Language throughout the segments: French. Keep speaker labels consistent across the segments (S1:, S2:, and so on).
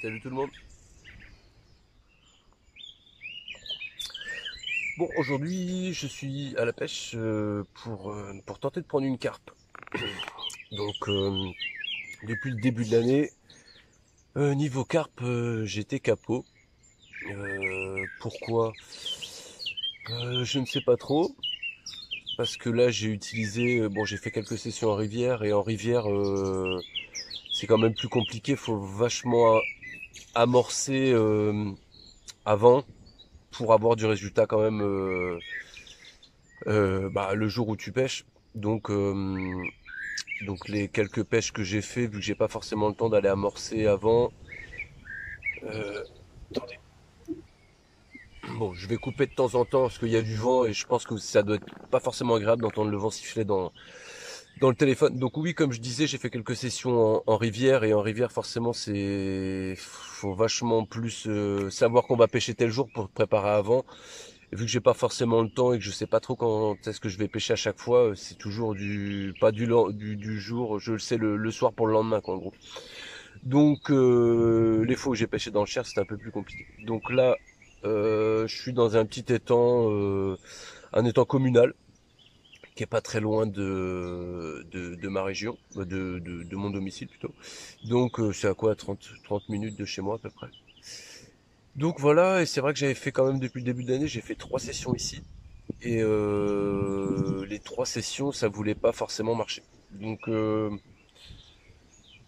S1: Salut tout le monde. Bon, aujourd'hui je suis à la pêche pour tenter de prendre une carpe. Donc depuis le début de l'année, niveau carpe, j'étais capot. Pourquoi? Je ne sais pas trop. Parce que là j'ai utilisé, bon j'ai fait quelques sessions en rivière et en rivière c'est quand même plus compliqué, faut vachement amorcer avant pour avoir du résultat quand même le jour où tu pêches. Donc, donc les quelques pêches que j'ai fait, vu que j'ai pas forcément le temps d'aller amorcer avant. Attendez. Bon, je vais couper de temps en temps parce qu'il y a du vent et je pense que ça doit être pas forcément agréable d'entendre le vent siffler dans le téléphone. Donc oui, comme je disais, j'ai fait quelques sessions en rivière et en rivière forcément faut vachement plus savoir qu'on va pêcher tel jour pour te préparer avant. Et vu que j'ai pas forcément le temps et que je sais pas trop quand est-ce que je vais pêcher à chaque fois, c'est toujours pas du jour, je le sais le soir pour le lendemain quoi en gros. Donc les fois où j'ai pêché dans le Cher, c'était un peu plus compliqué. Donc là, je suis dans un petit étang, un étang communal qui est pas très loin de ma région, de mon domicile plutôt. Donc c'est à quoi 30 minutes de chez moi à peu près. Donc voilà, et c'est vrai que j'avais fait quand même depuis le début de l'année, j'ai fait 3 sessions ici. Et les 3 sessions, ça voulait pas forcément marcher. Donc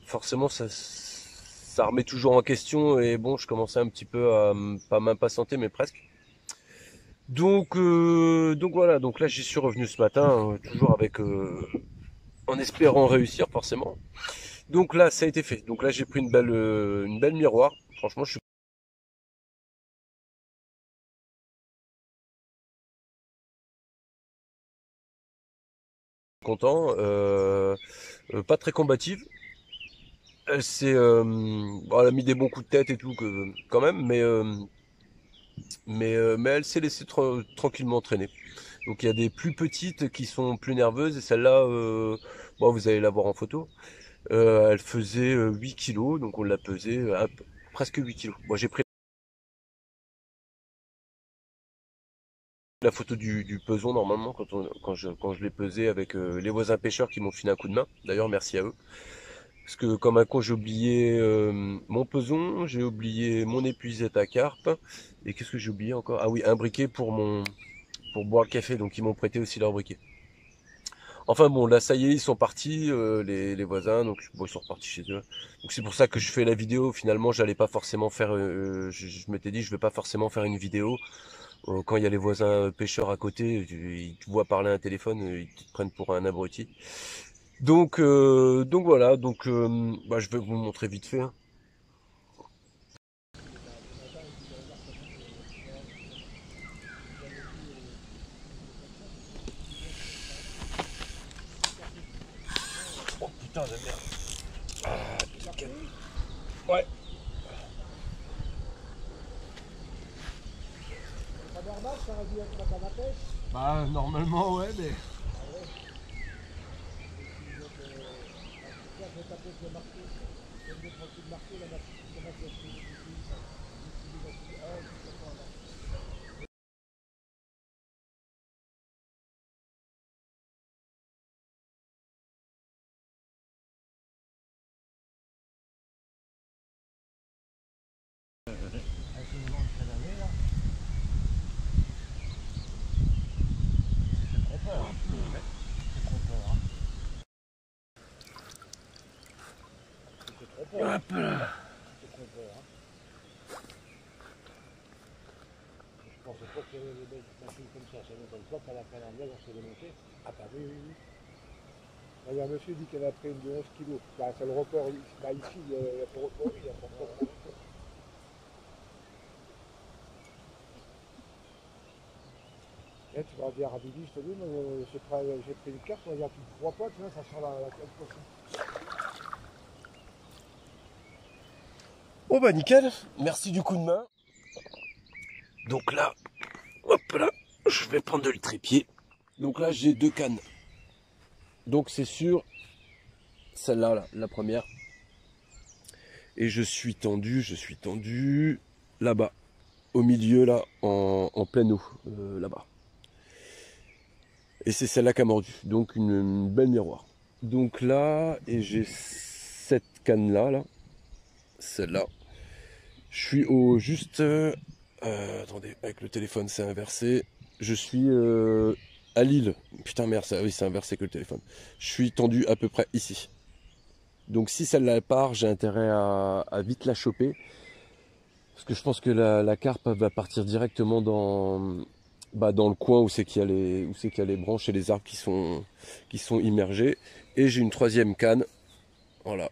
S1: forcément, ça remet toujours en question. Et bon, je commençais un petit peu à pas m'impatienter, mais presque. Donc voilà. Donc là, j'y suis revenu ce matin, toujours avec, en espérant réussir forcément. Donc là, ça a été fait. Donc là, j'ai pris une belle miroir. Franchement, je suis content. Pas très combative. Bon, elle a mis des bons coups de tête et tout quand même, mais elle s'est laissée tranquillement traîner. Donc il y a des plus petites qui sont plus nerveuses et celle-là, bon, vous allez la voir en photo. Elle faisait 8 kilos, donc on l'a pesée presque 8 kilos. Moi j'ai pris la photo du peson normalement quand je l'ai pesé avec les voisins pêcheurs qui m'ont filé un coup de main. D'ailleurs merci à eux. Parce que comme un con j'ai oublié mon peson, j'ai oublié mon épuisette à carpe et qu'est-ce que j'ai oublié encore? Ah oui, un briquet pour boire le café, donc ils m'ont prêté aussi leur briquet. Enfin bon, là ça y est, ils sont partis, les voisins, donc bon, ils sont repartis chez eux. Donc c'est pour ça que je fais la vidéo. Finalement, j'allais pas forcément faire, je m'étais dit, je vais pas forcément faire une vidéo. Quand il y a les voisins pêcheurs à côté, ils te voient parler à un téléphone, ils te prennent pour un abruti. Donc voilà, donc je vais vous montrer vite fait, hein. Oh putain de merde. Ah, nickel. Ouais.
S2: C'est pas normal, ça aurait dû être la canne à pêche.
S1: Bah normalement ouais, mais
S2: Là, je vais taper sur le marteau. Je vais me mettre un coup de marteau, la machine de fouiller ça. Avec une grande canne à pêche, là. C'est trop peur. C'est trop peur, hein. C'est trop peur.
S1: hop là.
S2: C'est trop peur, hein. Je pensais pas qu'il y avait des machines comme ça. Ça m'étonne pas qu'à la Calandre, on s'est démonté. Ah bah oui, oui, oui. Il y a un monsieur dit qu'elle a pris une de 11 kilos. Bah, c'est le record. Bah, ici, il y a pas de record. Il y a pas de record. Et tu vas dire à Bibi, je te dis, j'ai pris une carte, on va dire, tu ne crois pas, tu vois, ça sera la carte prochaine.
S1: Bon bah nickel, merci du coup de main. Donc là, hop là, je vais prendre le trépied. Donc là j'ai 2 cannes. Donc c'est sûr, celle-là, là, la première. Et je suis tendu là-bas, au milieu là, en pleine eau, là-bas. Et c'est celle-là qui a mordu, donc une belle miroir. Donc là, et j'ai cette canne-là, là, celle-là. Je suis au juste... attendez, avec le téléphone c'est inversé. Je suis à Lille. Putain merde, ça, oui c'est inversé que le téléphone. Je suis tendu à peu près ici. Donc si celle-là part, j'ai intérêt à vite la choper. Parce que je pense que la carpe va partir directement dans le coin où c'est qu'il y a les branches et les arbres qui sont immergés. Et j'ai une troisième canne. Voilà.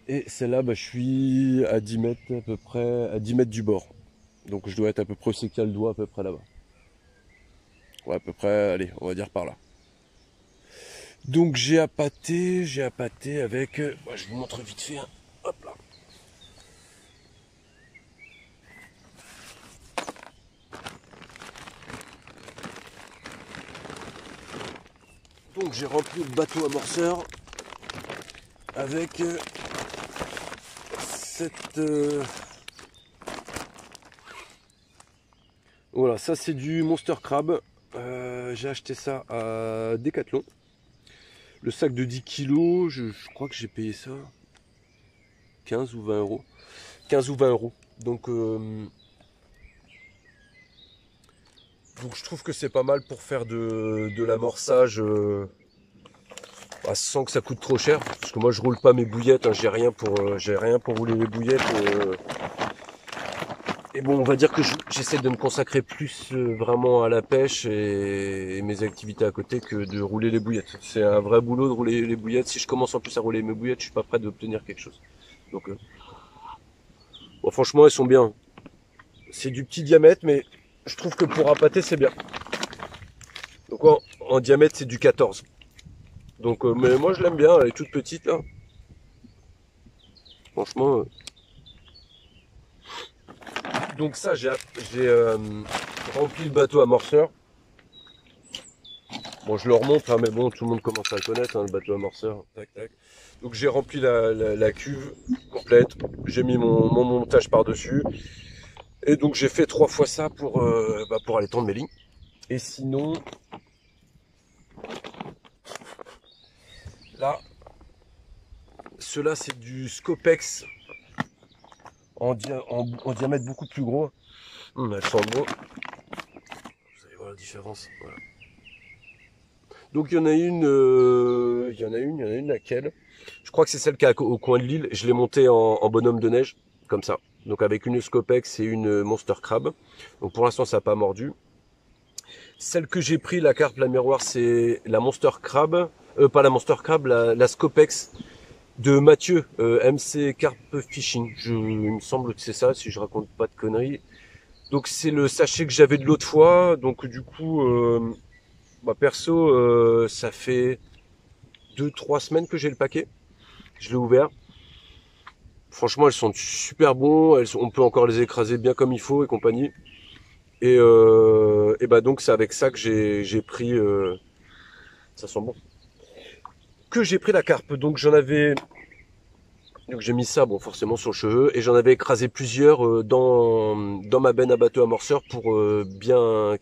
S1: Et celle-là, je suis à 10 mètres à peu près, à 10 mètres du bord. Donc je dois être à peu près où c'est qu'il y a le doigt à peu près là-bas. Ouais, à peu près, allez, on va dire par là. Donc j'ai appâté avec... je vous montre vite fait. Hein. Hop là. Donc j'ai rempli le bateau amorceur avec cette... Voilà, ça c'est du Monster Crab. J'ai acheté ça à Decathlon. Le sac de 10 kilos, je crois que j'ai payé ça 15 ou 20 euros. 15 ou 20 euros. Donc je trouve que c'est pas mal pour faire de l'amorçage sans que ça coûte trop cher. Parce que moi je roule pas mes bouillettes, hein, j'ai rien pour rouler les bouillettes. Et bon, on va dire que j'essaie de me consacrer plus vraiment à la pêche et mes activités à côté que de rouler les bouillettes. C'est un vrai boulot de rouler les bouillettes. Si je commence en plus à rouler mes bouillettes, je suis pas prêt d'obtenir quelque chose. Donc, bon, franchement, elles sont bien. C'est du petit diamètre, mais je trouve que pour appâter, c'est bien. Donc en diamètre, c'est du 14. Donc, mais moi, je l'aime bien. Elle est toute petite là. Franchement. Donc ça, j'ai rempli le bateau amorceur. Bon, je le remonte, hein, mais bon, tout le monde commence à le connaître, hein, le bateau amorceur. Tac, tac. Donc j'ai rempli la cuve complète. J'ai mis mon montage par-dessus. Et donc j'ai fait 3 fois ça pour aller tendre mes lignes. Et sinon, là, ceux-là c'est du Scopex en diamètre beaucoup plus gros. Elles sont bon. Vous allez voir la différence. Voilà. Donc il y en a une, laquelle? Je crois que c'est celle qui est au coin de l'île. Je l'ai montée en bonhomme de neige, comme ça. Donc avec une Scopex et une Monster Crab. Donc pour l'instant ça n'a pas mordu. Celle que j'ai pris, la carpe, la miroir, c'est la Monster Crab. Pas la Monster Crab, la Scopex de Mathieu, MC Carp Fishing. Il me semble que c'est ça, si je raconte pas de conneries. Donc c'est le sachet que j'avais de l'autre fois. Donc du coup, perso, ça fait 2-3 semaines que j'ai le paquet. Je l'ai ouvert. Franchement, elles sont super bons. On peut encore les écraser bien comme il faut et compagnie. Et donc c'est avec ça que j'ai pris. Ça sent bon. Que j'ai pris la carpe. Donc j'ai mis ça, bon, forcément sur le cheveu, et j'en avais écrasé plusieurs dans ma benne à bateau amorceur pour bien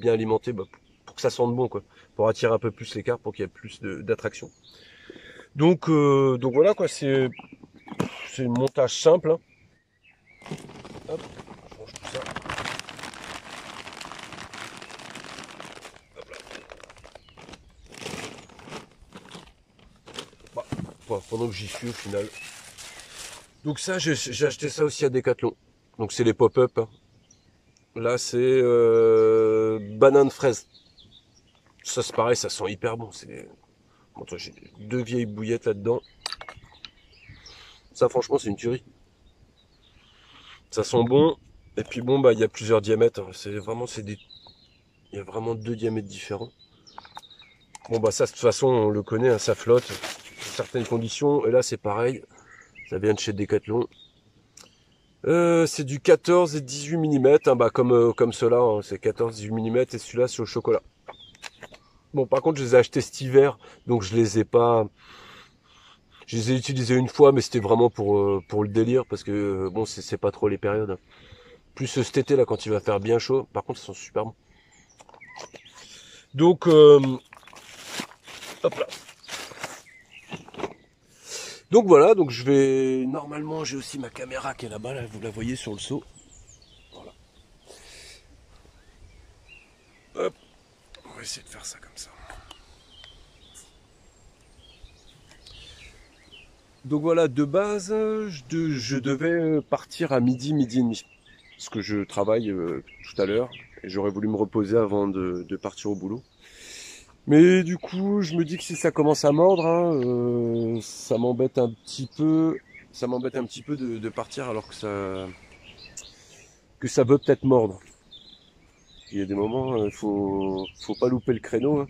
S1: alimenter, pour que ça sente bon, quoi, pour attirer un peu plus les carpes, pour qu'il y ait plus d'attraction. Donc voilà, quoi, c'est un montage simple. Hein. Hop, je range tout ça. Hop là. Pendant que j'y suis au final. Donc ça, j'ai acheté ça aussi à Decathlon. Donc c'est les pop-up. Hein. Là, c'est banane fraise. Ça, c'est pareil, ça sent hyper bon. Bon, j'ai 2 vieilles bouillettes là-dedans. Ça, franchement, c'est une tuerie. Ça sent bon. Et puis bon, il y a plusieurs diamètres. Hein. Il y a vraiment 2 diamètres différents. Bon, ça, de toute façon, on le connaît, hein, ça flotte. Sous certaines conditions. Et là, c'est pareil. Ça vient de chez Decathlon. C'est du 14 et 18 mm, hein, comme ceux-là, hein, c'est 14-18 mm, et celui-là c'est au chocolat. Bon, par contre, je les ai achetés cet hiver, donc je les ai pas Je les ai utilisés une fois, mais c'était vraiment pour le délire, parce que bon, c'est pas trop les périodes. Plus cet été là, quand il va faire bien chaud. Par contre, ils sont super bons. Donc, hop là. Donc voilà, donc je vais... Normalement, j'ai aussi ma caméra qui est là-bas, là, vous la voyez sur le seau. Voilà. Hop. On va essayer de faire ça comme ça. Donc voilà, de base, je devais partir à midi et demi. Parce que je travaille tout à l'heure. Et j'aurais voulu me reposer avant de partir au boulot. Mais du coup, je me dis que si ça commence à mordre, hein, ça m'embête un petit peu. Ça m'embête un petit peu de partir alors que ça veut peut-être mordre. Il y a des moments, faut pas louper le créneau. Hein.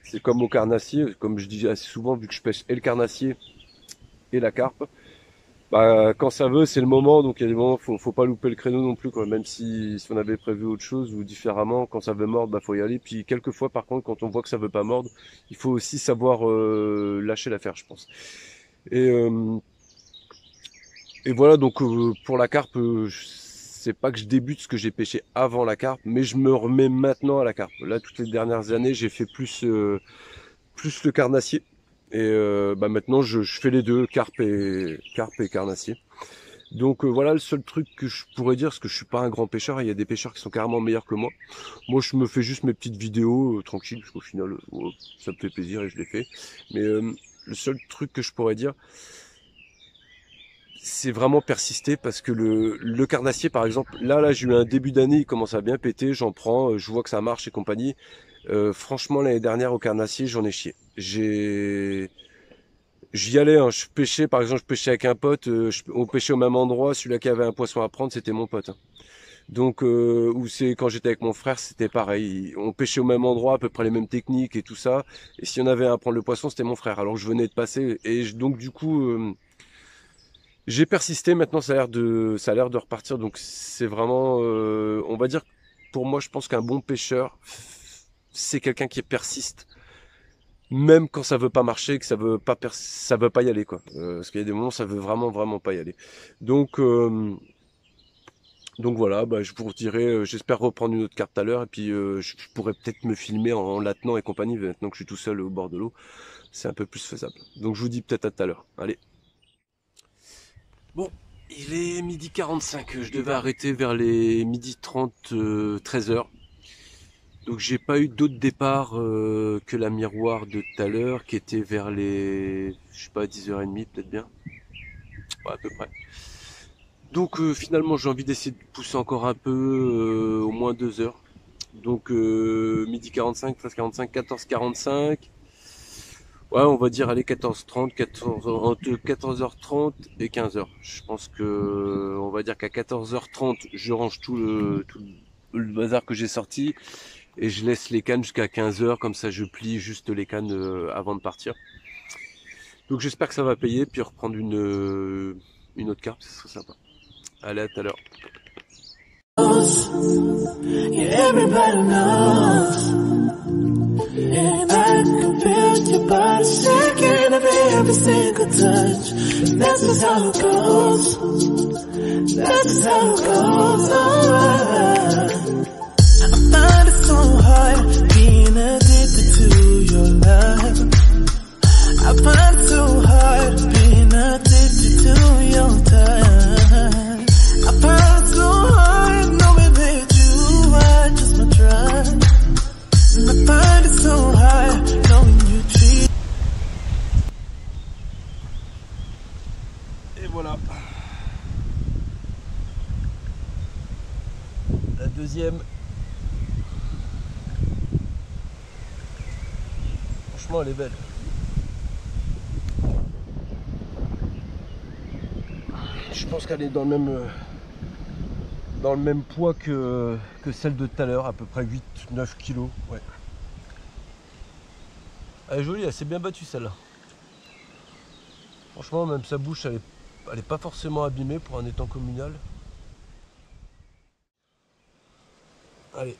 S1: C'est comme au carnassier, comme je dis assez souvent, vu que je pêche et le carnassier et la carpe. Bah, quand ça veut, c'est le moment, donc il y a des moments, faut pas louper le créneau non plus, quoi. Même si on avait prévu autre chose ou différemment, quand ça veut mordre, bah faut y aller. Puis quelquefois, par contre, quand on voit que ça veut pas mordre, il faut aussi savoir lâcher l'affaire, je pense. Et, euh, et voilà, donc pour la carpe, c'est pas que je débute ce que j'ai pêché avant la carpe, mais je me remets maintenant à la carpe. Là, toutes les dernières années, j'ai fait plus le carnassier. Et bah maintenant, je fais les deux, carpe et carnassier. Donc voilà le seul truc que je pourrais dire, parce que je suis pas un grand pêcheur, il y a des pêcheurs qui sont carrément meilleurs que moi. Moi je me fais juste mes petites vidéos tranquilles, parce qu'au final ça me fait plaisir et je les fais. Mais le seul truc que je pourrais dire, c'est vraiment persister, parce que le carnassier par exemple, là j'ai eu un début d'année, il commence à bien péter, j'en prends, je vois que ça marche et compagnie. Franchement l'année dernière au carnassier j'en ai chié. J'y allais, hein, je pêchais, par exemple, je pêchais avec un pote, on pêchait au même endroit, celui-là qui avait un poisson à prendre, c'était mon pote. Hein. Donc, ou c'est quand j'étais avec mon frère, c'était pareil. On pêchait au même endroit, à peu près les mêmes techniques et tout ça. Et si on avait à prendre le poisson, c'était mon frère. Alors que je venais de passer. Et donc, du coup, j'ai persisté. Maintenant, ça a l'air de repartir. Donc, c'est vraiment, on va dire, pour moi, je pense qu'un bon pêcheur, c'est quelqu'un qui persiste même quand ça veut pas marcher, que ça veut pas y aller quoi. Parce qu'il y a des moments ça veut vraiment pas y aller. Donc donc voilà, bah, je vous dirai, j'espère reprendre une autre carte tout à l'heure et puis je pourrais peut-être me filmer en la tenant et compagnie maintenant que je suis tout seul au bord de l'eau, c'est un peu plus faisable. Donc je vous dis peut-être à tout à l'heure. Allez. Bon, il est midi 45, je devais arrêter vers les midi 30, 13h. Donc j'ai pas eu d'autre départ que la miroir de tout à l'heure qui était vers les, je sais pas, 10h30 peut-être bien. Ouais, à peu près. Donc finalement j'ai envie d'essayer de pousser encore un peu, au moins 2 heures. Donc midi 45, 13h45, 14h45. Ouais, on va dire allez 14h30, entre 14h30 et 15h. Je pense que on va dire qu'à 14h30, je range tout le bazar que j'ai sorti. Et je laisse les cannes jusqu'à 15h, comme ça je plie juste les cannes avant de partir. Donc j'espère que ça va payer, puis reprendre une autre carte, ce serait sympa. Allez, à tout à l'heure. Yeah, everybody knows. And I can feel your body shaking of every single touch. And that's just how it goes. That's just how it goes. Oh, I find it so hard being addicted to your love. I find it so hard being addicted to your touch. I find it so hard knowing that you are just my drug. And I find it so hard knowing you treat. Et voilà. La deuxième. Franchement, elle est belle. Je pense qu'elle est dans le même poids que celle de tout à l'heure, à peu près 8-9 kilos. Ouais. Elle est jolie, elle s'est bien battue celle-là. Franchement, même sa bouche, elle est pas forcément abîmée pour un étang communal. Allez,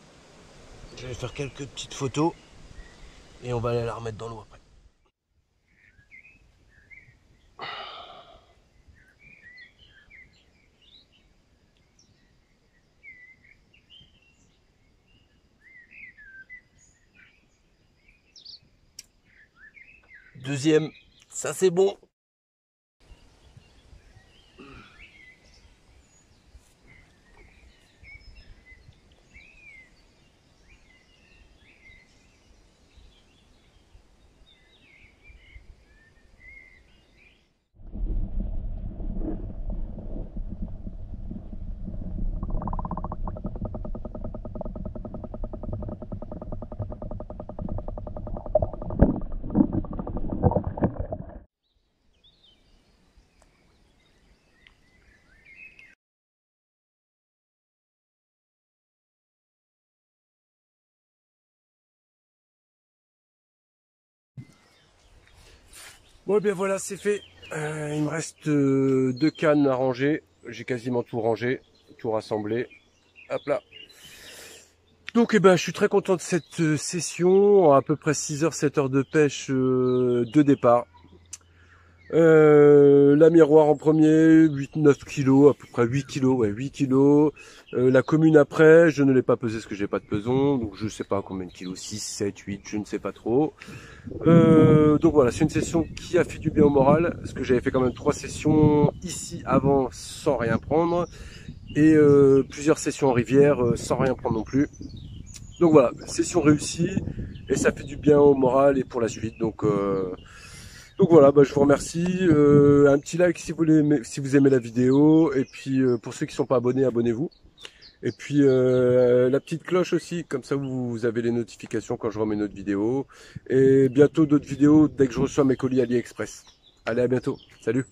S1: je vais faire quelques petites photos et on va aller la remettre dans l'eau après. deuxième, ça c'est bon. Bon, et bien voilà, c'est fait. Il me reste 2 cannes à ranger. J'ai quasiment tout rangé, tout rassemblé. Hop là. Donc, eh ben, je suis très content de cette session. À peu près 6 heures, 7 heures de pêche de départ. La miroir en premier, 8-9 kilos, à peu près 8 kilos, ouais, 8 kilos. La commune après, je ne l'ai pas pesé parce que j'ai pas de peson, donc je sais pas combien de kilos, 6, 7, 8, je ne sais pas trop. Donc voilà, c'est une session qui a fait du bien au moral, parce que j'avais fait quand même 3 sessions ici avant sans rien prendre, et plusieurs sessions en rivière sans rien prendre non plus. Donc voilà, session réussie, et ça fait du bien au moral et pour la suite, donc voilà, bah, je vous remercie. Un petit like si vous aimez la vidéo. Et puis pour ceux qui ne sont pas abonnés, abonnez-vous. Et puis la petite cloche aussi, comme ça vous avez les notifications quand je remets notre vidéo. Et bientôt d'autres vidéos dès que je reçois mes colis AliExpress. Allez, à bientôt. Salut.